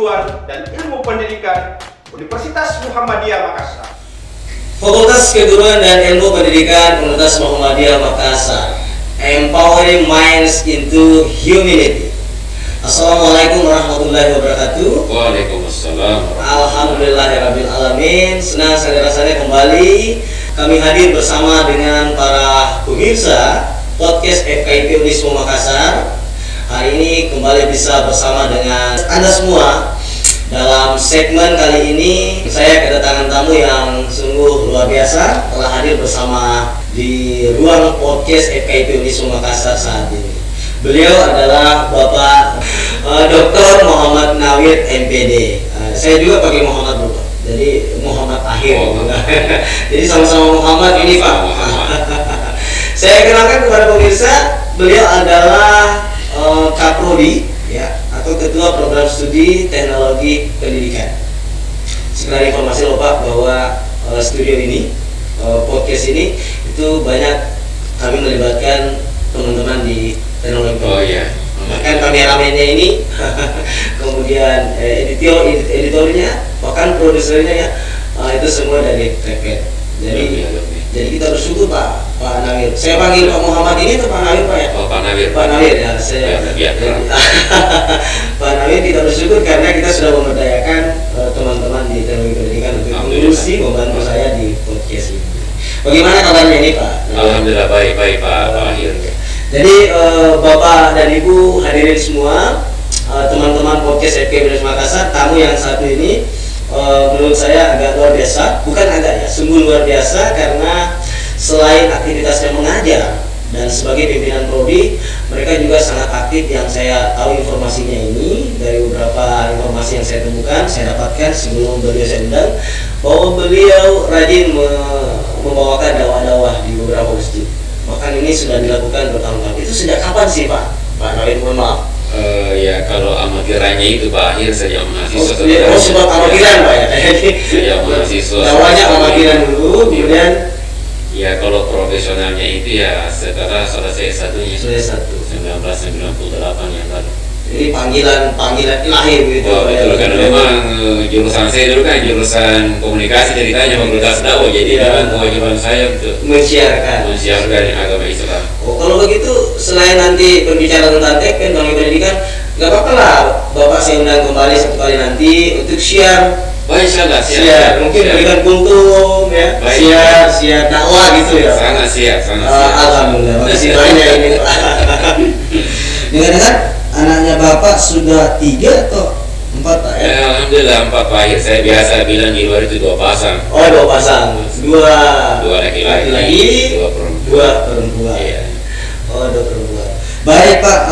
Keguruan dan Ilmu Pendidikan Universitas Muhammadiyah Makassar. Fakultas Keguruan dan Ilmu Pendidikan Universitas Muhammadiyah Makassar, Empowering Minds into Humanity. Assalamualaikum warahmatullahi wabarakatuh. Waalaikumsalam. Alhamdulillahirabbil alamin. Senang sekali rasanya kembali kami hadir bersama dengan para pemirsa podcast FKIP Unismu Makassar. Hari ini kembali bisa bersama dengan Anda semua. Dalam segmen kali ini saya kedatangan tamu yang sungguh luar biasa telah hadir bersama di ruang podcast FKIP Unismu Makassar saat ini. Beliau adalah Bapak Dr. Muhammad Nawir MPD. Saya juga pakai Muhammad dulu, jadi Muhammad akhir. Jadi sama-sama Muhammad ini Pak. Saya kenalkan kepada pemirsa, beliau adalah Kaprodi, ya, atau Ketua Program Studi Teknologi Pendidikan. Sekedar informasi loh Pak bahwa studio ini, podcast ini itu banyak kami melibatkan teman-teman di teknologi. Oh iya. Bahkan kameramennya ini, kemudian editornya, bahkan produsernya ya, itu semua dari TPET. Jadi kita bersyukur Pak Nawir. Saya panggil Pak Muhammad ini atau Pak Nawir Pak ya? Oh Pak Nawir. Pak Nawir ya. Pak Nawir, kita bersyukur karena kita sudah memberdayakan teman-teman di teknologi pendidikan untuk mengurusi membantu saya di podcast ini. Bagaimana kabarnya ini Pak? Alhamdulillah baik Pak Akhir. Jadi Bapak dan Ibu hadirin semua, teman-teman podcast FKIP Unismu Makassar, tamu yang satu ini menurut saya agak luar biasa, bukan agak ya, sungguh luar biasa karena selain aktivitasnya mengajar dan sebagai pimpinan prodi, mereka juga sangat aktif yang saya tahu informasinya ini dari beberapa informasi yang saya temukan, saya dapatkan sebelum beliau saya undang bahwa beliau rajin membawakan dakwah-dakwah di beberapa masjid. Bahkan ini sudah dilakukan bertahun-tahun. Itu sejak kapan sih Pak Nawir, mohon maaf? Ya kalau amatirannya itu Pak Akhir sejak mahasiswa. Sebab amatiran Pak ya. Sejak mahasiswa. Awalnya amatiran dulu, kemudian ya kalau profesionalnya itu ya setelah selesai S1-nya. selesai 1998 yang lalu. ini panggilan ilahi begitu. Oh betul, karena memang jurusan saya dulu kan jurusan komunikasi ceritanya fakultas dakwah, jadi memang kewajiban saya untuk mensiarkan agama Islam. Oh, kalau begitu selain nanti berbicara tentang teknologi pendidikan, nggak apa-apa lah Bapak saya undang kembali satu kali nanti untuk share. Baik, insyaallah Siap. Mungkin berikan kultum ya, siap dakwah gitu ya. Sangat siap. Alhamdulillah, makasih banyak ini Pak. Dengar-dengar anaknya Bapak sudah 3 atau 4 Pak ya? Alhamdulillah 4 Pak Akhir. Saya biasa bilang di luar itu 2 pasang. Oh 2 pasang, 2 laki-laki, 2 perempuan. 2 perempuan. Iya. Oh 2 perempuan. Baik Pak,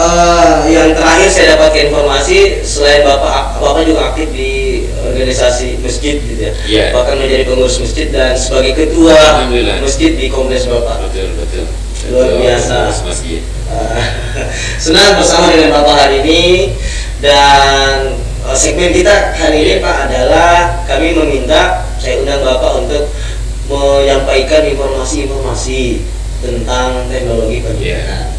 yang terakhir saya dapatkan informasi selain Bapak juga aktif di organisasi masjid gitu ya. Yeah. Bahkan menjadi pengurus masjid dan sebagai ketua masjid di kompleks Bapak. Betul. Luar biasa. Masjid. Senang bersama dengan Bapak hari ini, dan segmen kita hari ini Pak adalah kami meminta, saya undang Bapak untuk menyampaikan informasi-informasi tentang teknologi pendidikan.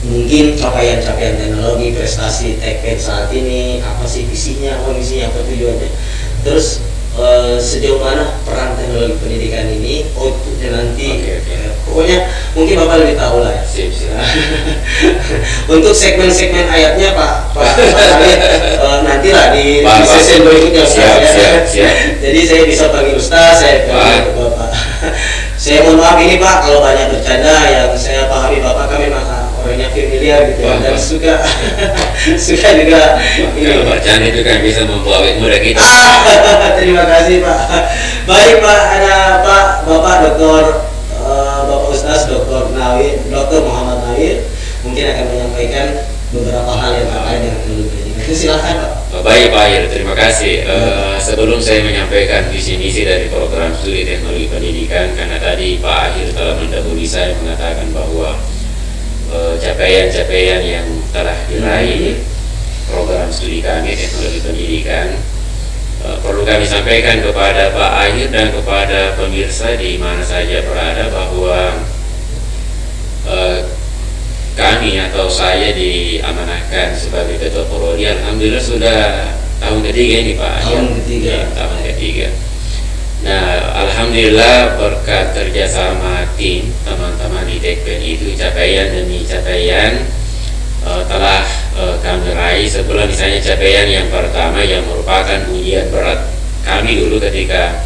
Mungkin capaian-capaian teknologi, prestasi TEPET saat ini, apa sih visinya, apa misinya, apa tujuannya. Terus sejauh mana peran teknologi pendidikan ini outputnya nanti. Pokoknya mungkin Bapak lebih tahu lah ya. Siap. Untuk segmen-segmen ayatnya Pak Nawir, nantilah di sesi berikutnya. Siap. Jadi saya bisa panggil Ustaz, saya panggil Bapak. Saya mohon maaf ini Pak kalau banyak bercanda, yang saya pahami Bapak kami maka orangnya familiar gitu ya, dan suka juga Kalau bercanda itu kan bisa membawa muda kita. Terima kasih Pak. Baik Pak, ada Bapak Dr. Bapak Ustaz Dr. Muhammad Nawir mungkin akan menyampaikan beberapa hal yang terkait dengan teknologi pendidikan. Silakan Pak. Baik Pak Akhir, terima kasih. Sebelum saya menyampaikan visi misi dari program studi teknologi pendidikan, karena tadi Pak Akhir telah mendahului saya mengatakan bahwa capaian-capaian yang telah diraih program studi kami teknologi pendidikan, perlu kami sampaikan kepada Pak Akhir dan kepada pemirsa di mana saja berada bahwa kami atau saya diamanahkan sebagai ketua prodi. Alhamdulillah sudah tahun ketiga ini Pak. Tahun ketiga. Ya, tahun ketiga. Nah, alhamdulillah berkat kerjasama tim teman-teman di Tekpen itu capaian demi capaian telah kami raih. Sebelum misalnya capaian yang pertama yang merupakan ujian berat kami dulu ketika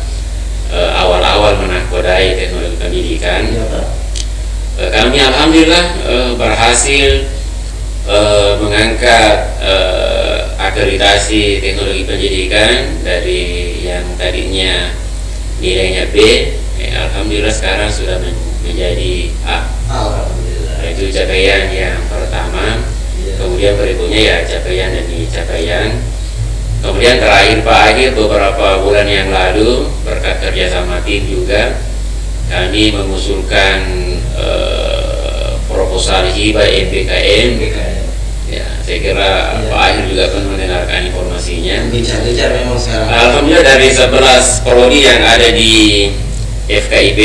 awal-awal menakodai teknologi pendidikan. Iya, Pak. Kami alhamdulillah berhasil mengangkat akreditasi teknologi pendidikan dari yang tadinya nilainya B, alhamdulillah sekarang sudah menjadi A. Alhamdulillah. Itu capaian yang pertama. Iya. Kemudian berikutnya ya capaian demi capaian. Kemudian terakhir Pak, akhir beberapa bulan yang lalu berkat kerjasama tim juga kami mengusulkan proposal hibah MBKM. Ya, saya kira Iya. Pak Akhir juga akan mendengarkan informasinya. Gencar memang sekarang. Alhamdulillah dari 11 prodi yang ada di FKIP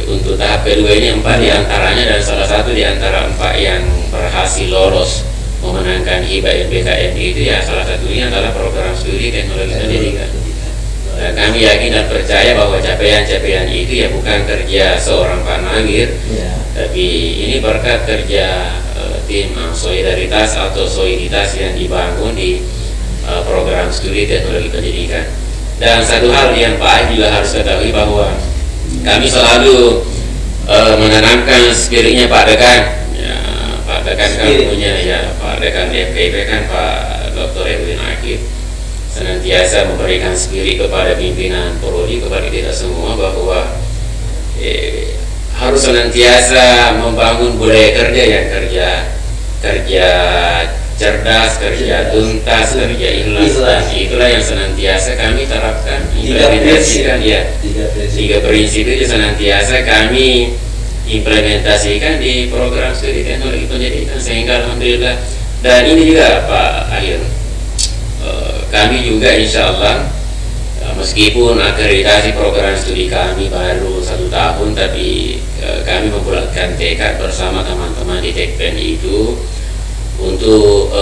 untuk tahap kedua ini 4 diantaranya, dan salah satu diantara 4 yang berhasil lolos memenangkan hibah MBKM itu ya salah satunya adalah program studi teknologi pendidikan. Dan kami yakin dan percaya bahwa capaian-capaian itu ya bukan kerja seorang Pak Nagir, Iya. tapi ini berkat kerja tim solidaritas atau soliditas yang dibangun di program studi teknologi pendidikan. Dan satu hal yang Pak Aih juga harus ketahui bahwa kami selalu menanamkan spiritnya Pak Dekan. Ya, Pak Dekan kan punya ya Pak Dekan FKIP kan Pak Dr. Edwin Akif senantiasa memberikan spirit kepada pimpinan prodi, kepada kita semua bahwa harus senantiasa membangun budaya kerja yang kerja cerdas, kerja tuntas, kerja ikhlas, dan itulah yang senantiasa kami terapkan, implementasikan ya. 3 prinsip itu senantiasa kami implementasikan di program studi teknologi pendidikan, sehingga alhamdulillah. Dan ini juga Pak Akhir, kami juga insya Allah meskipun akreditasi program studi kami baru 1 tahun, tapi kami membulatkan tekad bersama teman-teman di Tekpen itu untuk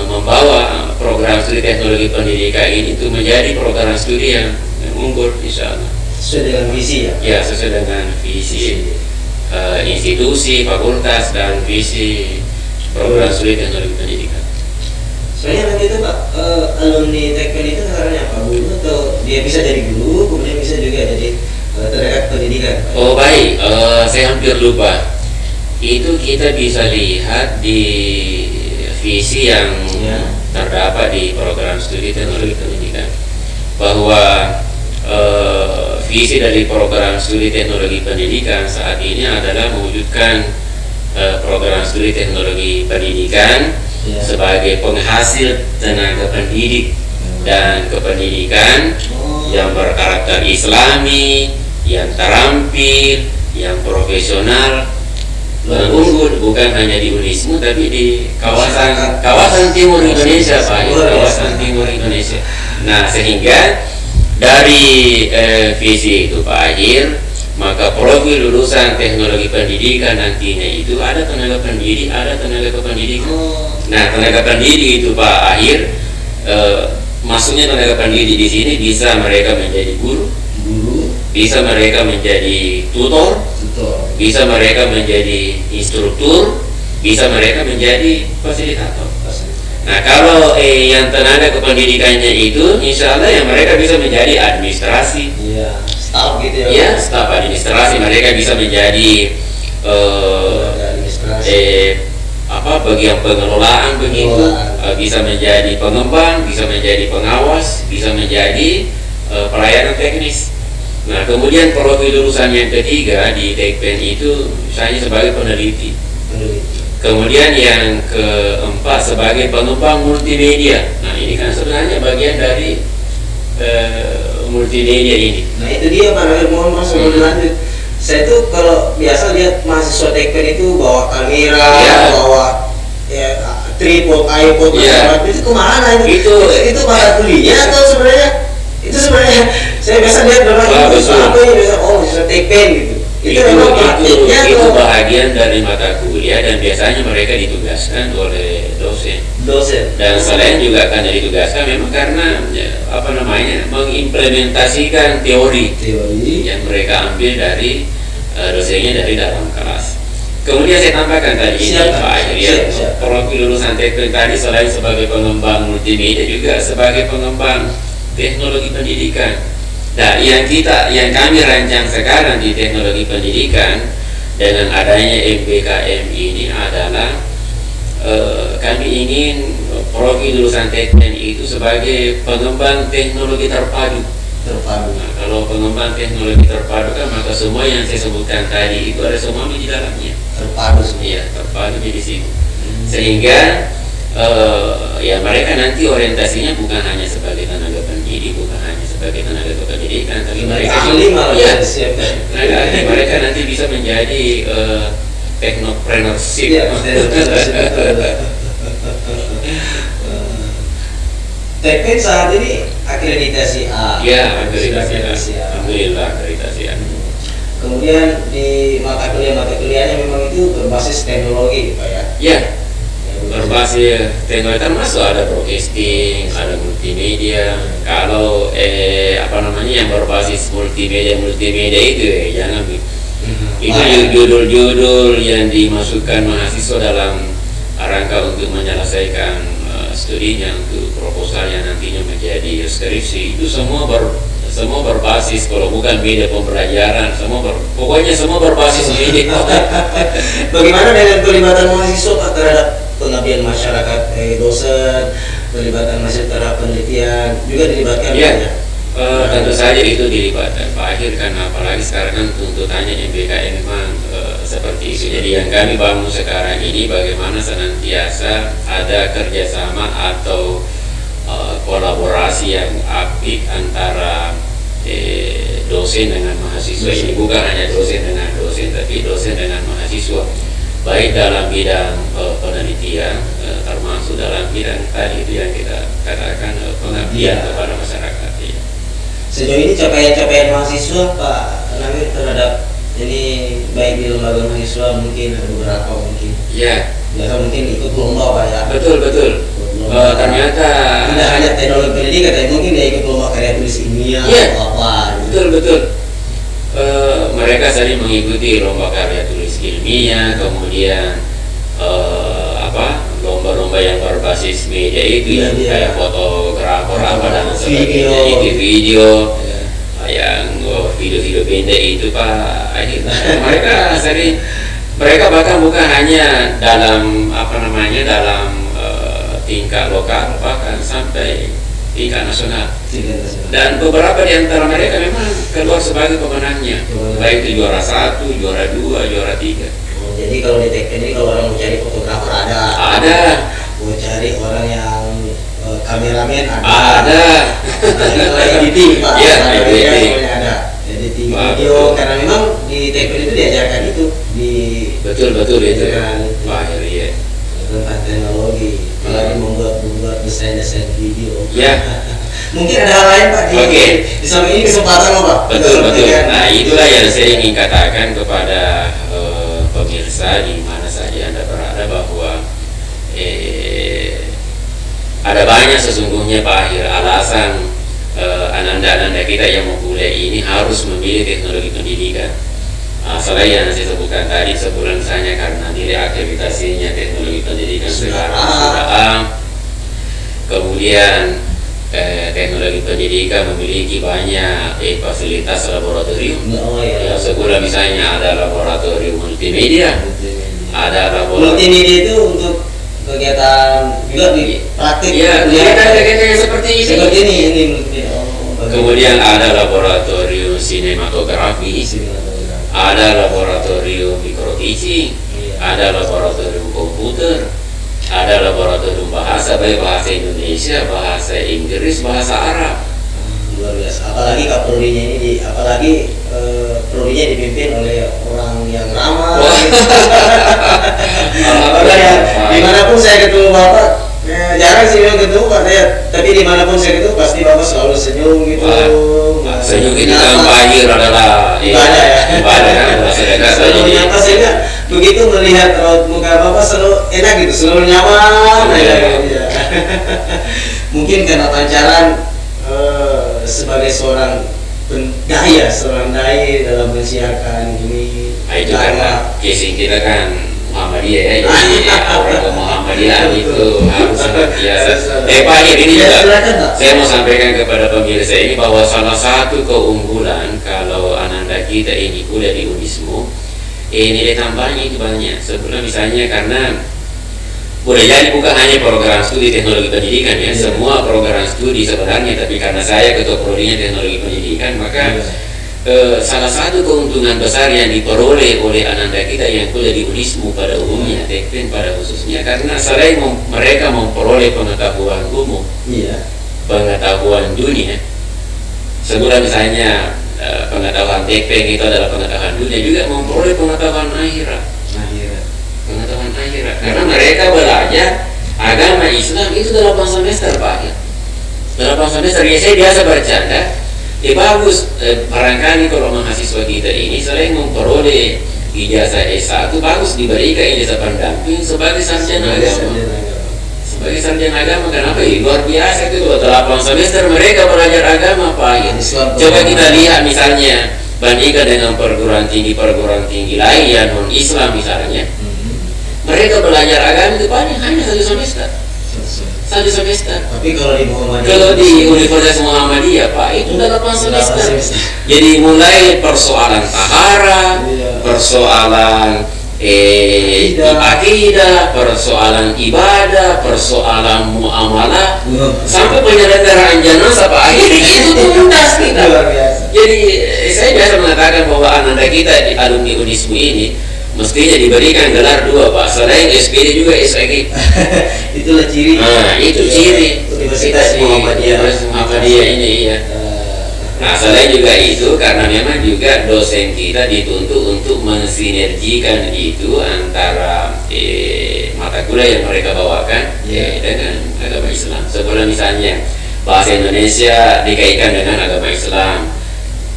membawa program studi teknologi pendidikan ini itu menjadi program studi yang unggul insya Allah. Sesuai dengan visi ya? Ya, sesuai dengan visi institusi, fakultas, dan visi program studi teknologi pendidikan. Soalnya nanti itu Pak, alumni Tekpen itu caranya apa? Guru atau dia bisa jadi guru, kemudian bisa juga jadi tenaga pendidikan? Pak? Oh baik, saya hampir lupa. Itu kita bisa lihat di visi yang terdapat di program studi teknologi pendidikan, bahwa visi dari program studi teknologi pendidikan saat ini adalah mewujudkan program studi teknologi pendidikan sebagai penghasil tenaga pendidik dan kependidikan yang berkarakter Islami, yang terampil, yang profesional, dan unggul bukan hanya di Unismu tapi di kawasan timur Indonesia Pak, kawasan timur Indonesia. Nah, sehingga dari visi itu Pak Akhir, maka profil lulusan teknologi pendidikan nantinya itu ada tenaga pendidik, ada tenaga kependidikan. Nah, tenaga pendidik itu Pak Akhir, maksudnya tenaga pendidik di sini bisa mereka menjadi guru, bisa mereka menjadi tutor, bisa mereka menjadi instruktur, bisa mereka menjadi fasilitator. Nah, kalau yang tenaga kependidikannya itu, insya Allah yang mereka bisa menjadi administrasi, Staf gitu ya? Ya, staf administrasi. Mereka bisa menjadi bagian pengelolaan begitu, bisa menjadi pengembang, bisa menjadi pengawas, bisa menjadi pelayanan teknis. Nah, kemudian profil lulusan yang ketiga di Tekpen itu misalnya sebagai peneliti. Kemudian yang keempat sebagai pengembang multimedia. Nah, ini kan sebenarnya bagian dari multimedia ini. Nah, itu dia Pak Nagir, mohon maaf sebelum lanjut. Saya tuh kalau biasa lihat mahasiswa Tekpen itu bawa kamera, bawa tripod, iPod, itu kemana itu? Itu mata kuliah atau sebenarnya? Itu sebenarnya saya biasa lihat memang mahasiswa Tekpen gitu. Itu bahagian dari mata kuliah, dan biasanya mereka ditugaskan oleh dosen. Dan selain juga karena ditugaskan memang karena mengimplementasikan teori yang mereka ambil dari dosennya dari dalam kelas. Kemudian saya tambahkan tadi Pak Akhir ya, profil lulusan teknik tadi selain sebagai pengembang multimedia juga sebagai pengembang teknologi pendidikan. Nah, yang kami rancang sekarang di teknologi pendidikan dengan adanya MBKM ini adalah kami ingin profil lulusan teknik itu sebagai pengembang teknologi terpadu. Nah, kalau pengembang teknologi terpadu kan maka semua yang saya sebutkan tadi itu ada semua di dalamnya. Terpadu di sini. Sehingga ya mereka nanti orientasinya bukan hanya sebagai tenaga pendidik, bukan hanya sebagai tenaga kependidikan, tapi mereka mereka nanti bisa menjadi technopreneurship. Teknik saat ini akreditasi A. Ya, akreditasi A. Alhamdulillah akreditasi A. Kemudian di mata kuliahnya memang itu berbasis teknologi, Pak ya? Ya, berbasis teknologi termasuk ada broadcasting, ada multimedia. Kalau yang berbasis multimedia itu jangan itu judul-judul yang dimasukkan mahasiswa dalam rangka untuk menyelesaikan studinya, untuk proposal yang nantinya menjadi skripsi, itu semua berbasis, kalau bukan media pembelajaran, pokoknya semua berbasis media. Bagaimana dengan pelibatan mahasiswa Pak terhadap pengabdian masyarakat, dosen, pelibatan mahasiswa terhadap penelitian juga dilibatkan? Ya, tentu saja itu dilibatkan Pak Akhir, karena apalagi sekarang kan tuntutannya MBKM memang seperti itu. Jadi yang kami bangun sekarang ini bagaimana senantiasa ada kerjasama atau kolaborasi yang apik antara dosen dengan mahasiswa. Ini bukan hanya dosen dengan dosen, tapi dosen dengan mahasiswa, baik dalam bidang penelitian termasuk dalam bidang tadi itu yang kita katakan pengabdian kepada masyarakat. Ya. Sejauh ini capaian-capaian mahasiswa Pak Nawir terhadap ini baik di lembaga mahasiswa mungkin ada beberapa mungkin. Ya. Biasa mungkin ikut lomba Pak ya. Betul. Ternyata tidak hanya teknologi pendidikan, tapi mungkin dia ikut lomba karya tulis ilmiah atau apa. Betul. Mereka sering mengikuti lomba karya tulis ilmiah, kemudian lomba-lomba yang berbasis media itu yang kayak fotografer dan sebagainya, itu video yang video-video pendek itu Pak. Akhirnya mereka bahkan bukan hanya dalam dalam tingkat lokal, bahkan sampai tingkat nasional. Dan beberapa di antara mereka memang keluar sebagai pemenangnya, baik itu juara 1, juara 2, juara 3. Jadi kalau di teknik ini kalau orang mau cari fotografer ada, mau cari orang yang kameramen ada. Kalau editing Pak, editing video, karena memang di teknik itu diajarkan itu di betul itu Pak ya. Tentang teknologi, apalagi membuat desain video. Ya. Mungkin ada hal lain Pak di samping ini kesempatan Pak. Betul. Nah itulah yang saya ingin katakan kepada pemirsa di mana saja Anda berada, bahwa ada banyak sesungguhnya Pak Akhir alasan anak-anak kita yang mau kuliah ini harus memilih teknologi pendidikan. Selain yang saya sebutkan tadi, sebulan misalnya karena nilai akreditasinya teknologi pendidikan sekarang sudah A, kemudian teknologi pendidikan memiliki banyak fasilitas laboratorium. Sebulan misalnya ada laboratorium multimedia, ada laboratorium multimedia itu untuk kegiatan juga di praktik. Ya, kegiatan yang seperti ini. Kemudian ada laboratorium sinematografi, ada laboratorium micro teaching, ada laboratorium komputer, ada laboratorium bahasa, baik bahasa Indonesia, bahasa Inggris, bahasa Arab. Luar biasa. Apalagi kaprodinya ini prodinya dipimpin oleh orang yang ramah. Dimanapun saya ketemu Bapak, jarang sih memang ketemu Pak saya, tapi dimanapun saya ketemu pasti Bapak selalu senyum gitu. Senyum ini dalam Pak Akhir adalah ibadah kan, sedangkan selalu nyata, sehingga begitu melihat raut muka Bapak selalu enak gitu, selalu nyaman. Ya. Mungkin karena pancaran sebagai seorang seorang dai dalam mensiarkan ini. Nah, itu karena casing kita kan Muhammadiyah ya, jadi orang Muhammadiyah itu harus senantiasa. Pak Ahir, ini juga saya mau sampaikan kepada pemirsa ini bahwa salah satu keunggulan kalau ananda kita ini kuliah di Unismu, nilai tambahnya itu banyak. Sebelum misalnya karena boleh jadi bukan hanya program studi teknologi pendidikan ya, semua program studi sebenarnya, tapi karena saya ketua prodinya teknologi pendidikan, maka salah satu keuntungan besar yang diperoleh oleh ananda kita yang kuliah di Unismu pada umumnya, Tekpen pada khususnya, karena selain mereka memperoleh pengetahuan umum, pengetahuan dunia, sebulan misalnya pengetahuan Tekpen itu adalah pengetahuan dunia, juga memperoleh pengetahuan akhirat. Pengetahuan akhirat, karena mereka belajar agama Islam itu 8 semester Pak ya. 8 semester ya, saya biasa bercanda. Bagus, barangkali kalau mahasiswa kita ini selain memperoleh ijazah S1, bagus diberikan ijazah pendamping sebagai sarjana agama. Sebagai sarjana agama, kenapa ya? Luar biasa itu 8 semester mereka belajar agama Pak ya. Coba kita lihat misalnya bandingkan dengan perguruan tinggi lain yang non Islam misalnya. Mereka belajar agama itu paling hanya 1 semester. 1 semester. Tapi kalau di Muhammadiyah, kalau di Universitas Muhammadiyah Pak itu 8 semester. Jadi mulai persoalan tahara, persoalan akidah, persoalan ibadah, persoalan muamalah, sampai penyelenggaraan jenazah Pak Ahir itu tuntas kita. Jadi saya biasa mengatakan bahwa ananda kita di alumni Unismu ini mestinya diberikan gelar 2 Pak, selain SPD juga SAG. Itulah ciri. Nah, itu ciri Universitas Muhammadiyah ini ya. Nah, selain juga itu karena memang juga dosen kita dituntut untuk mensinergikan itu antara mata kuliah yang mereka bawakan dengan agama Islam. Seperti misalnya bahasa Indonesia dikaitkan dengan agama Islam,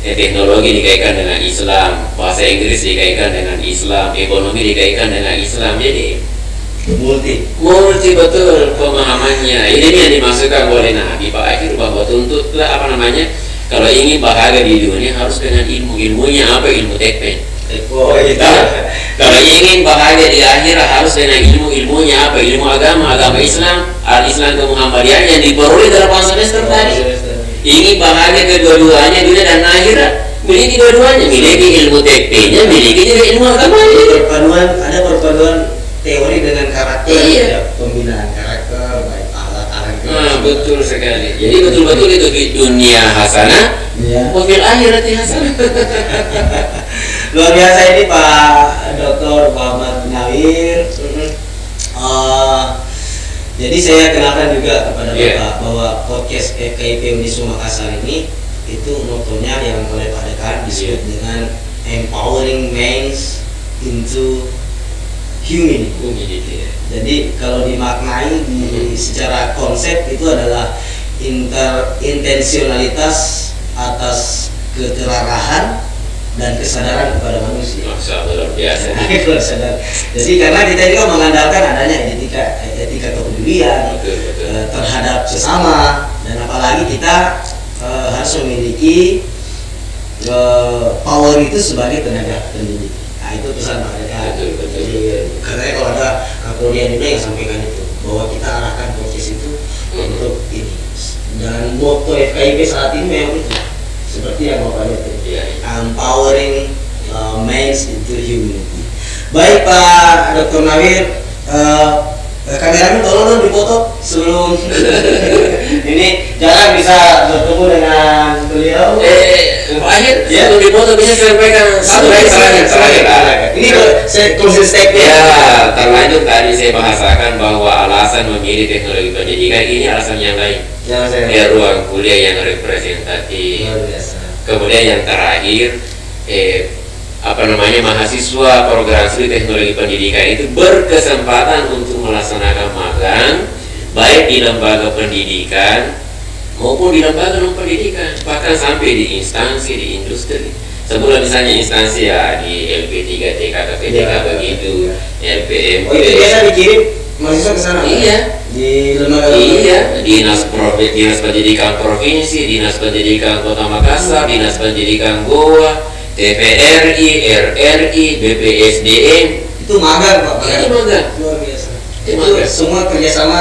teknologi dikaitkan dengan Islam, bahasa Inggris dikaitkan dengan Islam, ekonomi dikaitkan dengan Islam. Jadi multi betul pemahamannya. Ini yang dimaksudkan oleh Nabi Pak Akhir, bahwa tuntutlah kalau ingin bahagia di dunia harus dengan ilmunya apa? Ilmu Tekpen. Kalau ingin bahagia di akhirat harus dengan ilmunya apa? Ilmu agama Islam, al-Islam ke Muhammadiyah yang diperoleh dalam 8 semester tadi. Ingin bahagia kedua-duanya dunia dan akhirat, miliki dua-duanya, miliki ilmu Tekpennya, miliki juga ilmu agamanya. Ada perpaduan teori dengan karakter, pembinaan karakter, baik alat itu. Betul sekali. Jadi betul-betul itu di dunia hasanah, wafil akhirati hasanah. Luar biasa ini Pak Dr. Muhammad Nawir. Jadi saya kenalkan juga kepada Bapak bahwa podcast FKIP Unismu Makassar ini itu motonya yang oleh Pak Dekan disebut dengan Empowering Minds into Humanity. Jadi kalau dimaknai secara konsep itu adalah intensionalitas atas keterarahan dan kesadaran kepada manusia. Luar biasa. Jadi karena kita ini kan mengandalkan adanya etika kepedulian terhadap sesama, dan apalagi kita harus memiliki power itu sebagai tenaga pendidik. Nah itu pesan Pak Dekan. Karena kalau ada Kapolri juga yang sampaikan itu, bahwa kita arahkan proses itu untuk ini. Dan motto FKIP saat ini memang itu seperti yang Bapak lihat tadi, empowering minds into humanity. Baik Pak Dr. Nawir, kameramen tolong dipoto sebelum ini jarang bisa bertemu dengan beliau. Pak Ahir, sebelum dipoto bisa sampaikan satu lagi terakhir. Ini saya closing statement. Ya, terlanjut tadi saya bahasakan bahwa alasan memilih teknologi pendidikan ini alasan yang lain. Ya, ruang kuliah yang representatif. Kemudian yang terakhir, mahasiswa program studi teknologi pendidikan itu berkesempatan untuk melaksanakan magang baik di lembaga pendidikan maupun di lembaga non pendidikan, bahkan sampai di instansi, di industri. Sebelum misalnya instansi ya di LP3 ketika Iya. begitu LPM. Oh itu biasa dikirim mahasiswa ke sana? Iya. Di lembaga. Iya, dinas pendidikan provinsi, dinas pendidikan kota Makassar, dinas pendidikan Goa, TVRI, RRI, BPSDM. Itu magang Pak. Ini magang. Luar biasa. Itu Itu magang. semua kerjasama.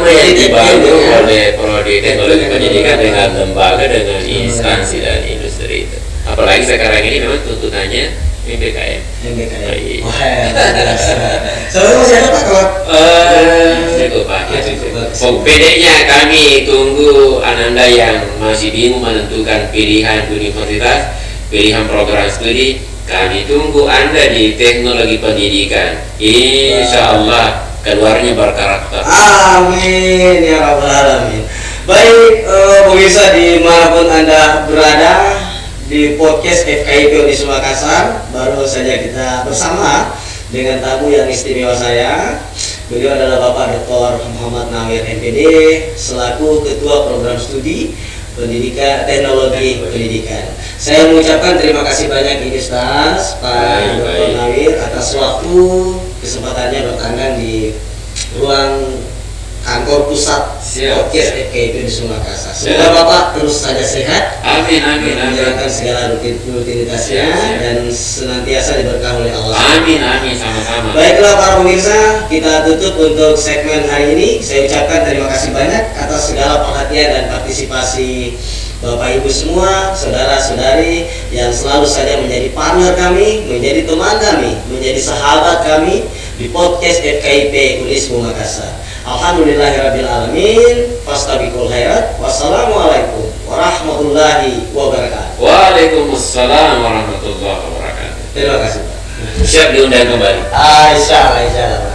Yang dibangun Ya. oleh Prodi Teknologi Pendidikan dengan lembaga, dengan instansi dan industri itu. Apalagi sekarang ini memang tuntutannya PPKM. MBKM. Iya. Wah, luar biasa. Soalnya masih ada Pak kalau Cukup Pak, ya cukup. Bagus. Bedanya kami tunggu Ananda yang masih bingung menentukan pilihan universitas, pilihan program studi. Kami tunggu Anda di teknologi pendidikan. Insya Allah keluarnya berkarakter. Amin ya rabbal alamin. Baik pemirsa dimanapun Anda berada di podcast FKIP Unisma Makassar, baru saja kita bersama dengan tamu yang istimewa saya. Beliau adalah Bapak Dr. Muhammad Nawir MPD selaku Ketua Program Studi Pendidikan Teknologi Pendidikan. Saya mengucapkan terima kasih banyak ini Ustaz Pak Dr. Nawir atas waktu kesempatannya bertandang di ruang kantor pusat Siap, podcast siap. FKIP di Makassar. Siap. Semoga Bapak terus saja sehat, Amin, amin, amin. menjalankan segala rutinitasnya Siap, siap. dan senantiasa diberkahi oleh Allah. Amin, amin, sama-sama. Baiklah para pemirsa, kita tutup untuk segmen hari ini. Saya ucapkan terima kasih banyak atas segala perhatian dan partisipasi Bapak Ibu semua, saudara-saudari yang selalu saja menjadi partner kami, menjadi teman kami, menjadi sahabat kami di podcast FKIP Unisma Makassar. Alhamdulillahirrabbilalamin. Fastabiqul khairat. Wassalamualaikum warahmatullahi wabarakatuh. Waalaikumsalam warahmatullahi wabarakatuh. Terima kasih Pak. Siap diundang kembali. Insya Allah.